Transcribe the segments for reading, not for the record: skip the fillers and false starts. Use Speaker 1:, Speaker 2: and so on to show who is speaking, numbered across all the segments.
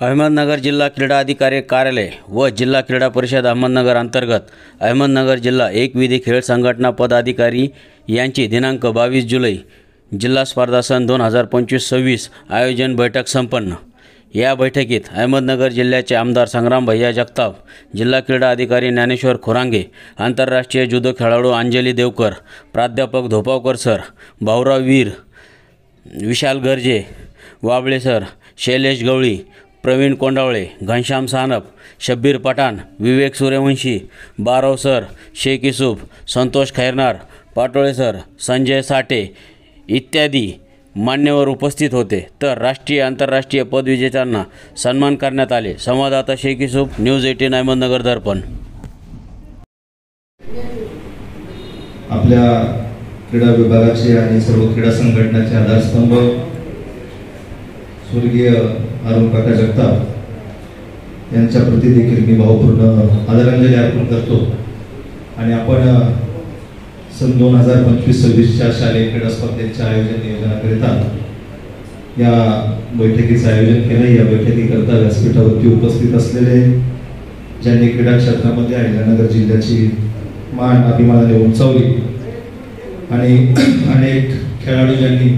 Speaker 1: अहमदनगर जिल्हा क्रीडा अधिकारी कार्यालय व जिल्हा क्रीडा परिषद अहमदनगर अंतर्गत अहमदनगर जिल्हा एक विधी खेळ संघटना पदाधिकारी यांची दिनांक 22 जुलै जिल्हा स्पर्धा सन 2025-26 आयोजन बैठक संपन्न। या बैठकीत अहमदनगर जिल्ह्याचे आमदार संग्राम भैया जगताप, जिल्हा क्रीडा अधिकारी ज्ञानेश्वर खोरांगे, आंतरराष्ट्रीय जुदो खेळाडू अंजली देवकर, प्राध्यापक धोपावकर सर, भाऊराव वीर, विशाल गर्जे, वाबळे सर, शैलेश गवळी, प्रवीण कोंडावळे, घनश्याम सानप, शब्बीर पठाण, विवेक सूर्यवंशी, बारव सर, शेख युसूफ, संतोष खैरनार, पाटोळे सर, संजय साठे इत्यादी मान्यवर उपस्थित होते। तर राष्ट्रीय आंतरराष्ट्रीय पदविजेत्यांना सन्मान करण्यात आले। संवाददाता शेख युसूफ, न्यूज 18 अहमदनगर दर्पण।
Speaker 2: आपल्या क्रीडा विभागाचे आणि सर्व क्रीडा संघटनाचे आधारस्तंभ स्वर्गीय अरुण काका जगताप यांच्या प्रती देखील मी भावपूर्ण आदरांजली अर्पण करतो। आणि आपण सन 2025-26च्या शालेय क्रीडा स्पर्धेच्या आयोजन नियोजनाकरिता या बैठकीचं आयोजन केलं। या बैठकीकरता व्यासपीठावरती उपस्थित असलेले ज्यांनी क्रीडा क्षेत्रामध्ये अहिल्यानगर जिल्ह्याची मान अभिमानाने उंचावली आणि अनेक खेळाडू ज्यांनी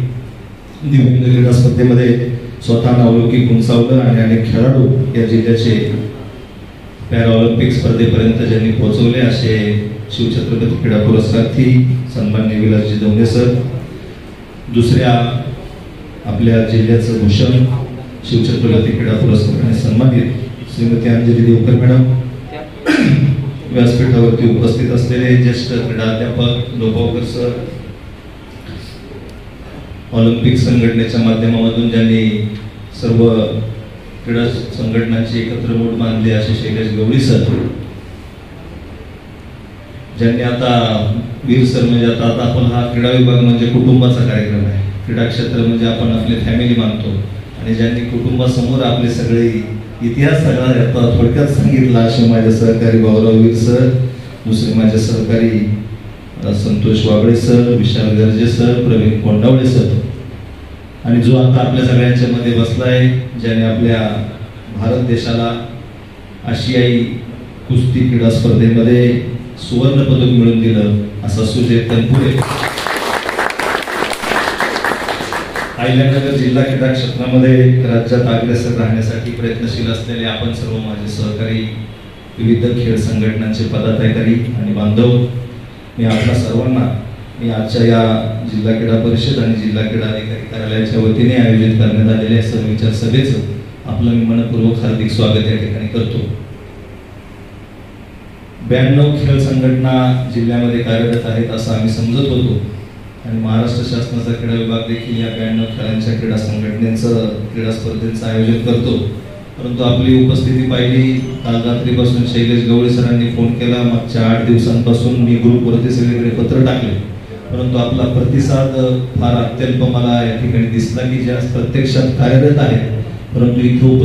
Speaker 2: विविध क्रीडा स्पर्धेमध्ये स्वतः नावलौकिक उंचावलं आणि अनेक खेळाडू या जिल्ह्याचे पॅराऑलिम्पिक स्पर्धेपर्यंत ज्यांनी पोहोचवले असे शिवछत्रपती क्रीडा पुरस्कारार्थी सन्माननीय विलासजी दौंडे सर, दुसऱ्या आपल्या जिल्ह्याचं भूषण शिवछत्रपती क्रीडा पुरस्काराने सन्मानित श्रीमती अंजली देवकर मॅडम, व्यासपीठावरती उपस्थित असलेले ज्येष्ठ क्रीडा अध्यापक धोपावकर सर, ऑलिम्पिक संघटनेच्या माध्यमातून ज्यांनी सर्व क्रीडा संघटनांची एकत्र मूठ बांधली असे शैलेश गवळी सर, ज्यांनी आता वीर सर म्हणजे आता आपण हा क्रीडा विभाग म्हणजे कुटुंबाचा कार्यक्रम आहे। क्रीडा क्षेत्र म्हणजे आपण आपली फॅमिली मानतो आणि ज्यांनी कुटुंबासमोर आपले सगळे इतिहास सगळा थोडक्यात सांगितला असे माझे सहकारी भाऊराव वीर सर, दुसरे माझे सहकारी संतोष वाबळे सर, विशाल गर्जे सर, प्रवीण कोंडावळे सर आणि जो आता आपल्या सगळ्यांच्या मध्ये बसलाय, ज्याने आपल्या भारत देशाला आशियाई कुस्ती क्रीडा स्पर्धेमध्ये सुवर्ण पदक मिळवून दिलं असा सुजय तनपुरे। अहिल्यानगर जिल्हा क्रीडा क्षेत्रामध्ये राज्यात अग्रेसर राहण्यासाठी प्रयत्नशील असलेले आपण सर्व माझे सहकारी, विविध खेळ संघटनांचे पदाधिकारी आणि बांधव, मी आपल्या सर्वांना मी आजच्या या जिल्हा क्रीडा परिषद आणि जिल्हा क्रीडा अधिकारी कार्यालयाच्या वतीने आयोजित करण्यात आलेल्या सर्वविचार सभेचं आपलं मी मनपूर्वक हार्दिक स्वागत या ठिकाणी करतो। 92 खेळ संघटना जिल्ह्यामध्ये कार्यरत आहेत असं आम्ही समजत होतो आणि महाराष्ट्र शासनाचा क्रीडा विभाग देखील या 92 खेळांच्या क्रीडा संघटनेचं क्रीडा स्पर्धेचं आयोजन करतो। परंतु आपली उपस्थिती पाहिली, काल रात्रीपासून शैलेश गवळी सरांनी फोन केला, मागच्या 8 दिवसांपासून मी ग्रुपवरती सगळीकडे पत्र टाकले, परंतु आपला प्रतिसाद फार अत्यल्प मला या ठिकाणी दिसला की ज्या प्रत्यक्षात कार्यरत आहेत परंतु इथे